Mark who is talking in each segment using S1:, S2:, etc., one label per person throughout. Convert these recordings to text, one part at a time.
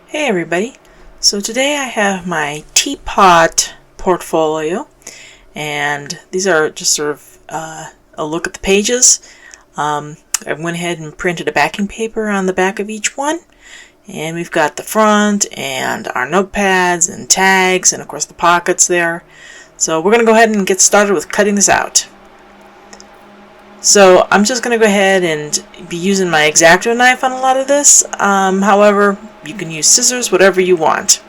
S1: Hey everybody, so today I have my Teapot portfolio, and these are just sort of a look at the pages. I went ahead and printed a backing paper on the back of each one, and we've got the front and our notepads and tags and of course the pockets there. So we're going to go ahead and get started with cutting this out. So I'm just going to go ahead and be using my X-Acto knife on a lot of this. However, you can use scissors, whatever you want.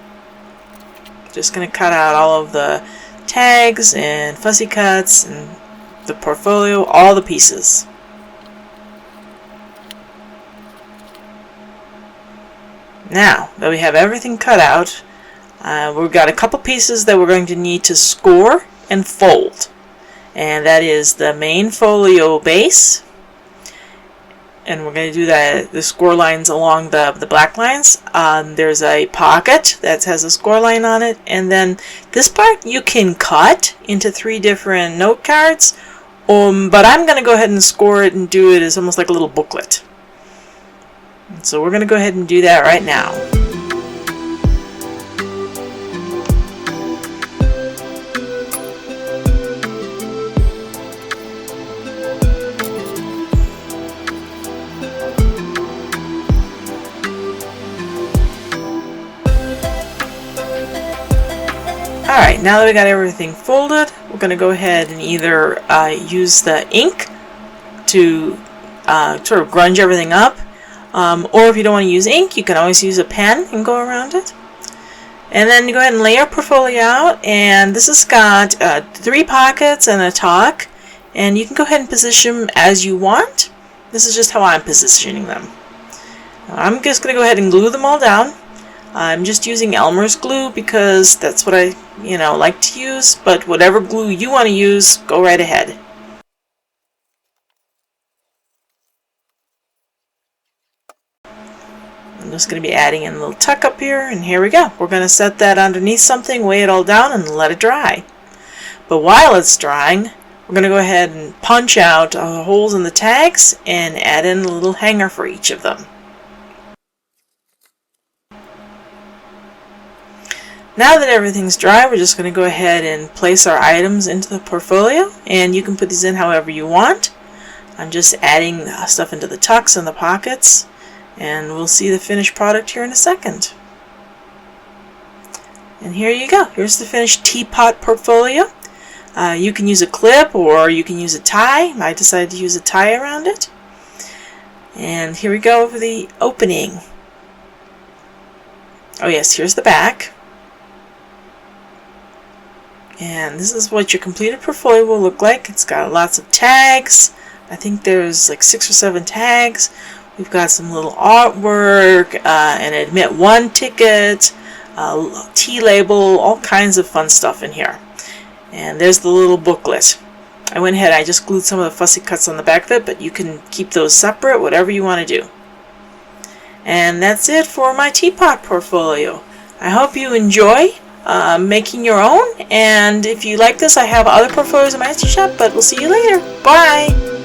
S1: Just going to cut out all of the tags and fussy cuts and the portfolio, all the pieces. Now that we have everything cut out, we've got a couple pieces that we're going to need to score and fold. And that is the main folio base, and we're going to do the score lines along the black lines. There's a pocket that has a score line on it, and then this part you can cut into 3 different note cards, but I'm going to go ahead and score it and do it as almost like a little booklet. And so we're going to go ahead and do that right now. Alright, now that we got everything folded, we're going to go ahead and either use the ink to sort of grunge everything up, or if you don't want to use ink, you can always use a pen and go around it. And then you go ahead and lay your portfolio out, and this has got 3 pockets and a tuck, and you can go ahead and position them as you want. This is just how I'm positioning them. I'm just going to go ahead and glue them all down. I'm just using Elmer's glue because that's what I like to use, but whatever glue you want to use, go right ahead. I'm just going to be adding in a little tuck up here, and here we go. We're going to set that underneath something, weigh it all down, and let it dry. But while it's drying, we're going to go ahead and punch out holes in the tags and add in a little hanger for each of them. Now that everything's dry, we're just going to go ahead and place our items into the portfolio, and you can put these in however you want. I'm just adding stuff into the tucks and the pockets, and we'll see the finished product here in a second. And here you go. Here's the finished Teapot portfolio. You can use a clip or you can use a tie. I decided to use a tie around it. And here we go for the opening. Oh yes, here's the back. And this is what your completed portfolio will look like. It's got lots of tags. I think there's like 6 or 7 tags. We've got some little artwork, an admit 1 ticket, a T label, all kinds of fun stuff in here. And there's the little booklet. I went ahead, I just glued some of the fussy cuts on the back of it, but you can keep those separate, whatever you want to do. And that's it for my Teapot portfolio. I hope you enjoy making your own, and if you like this, I have other portfolios in my Etsy shop, but we'll see you later. Bye!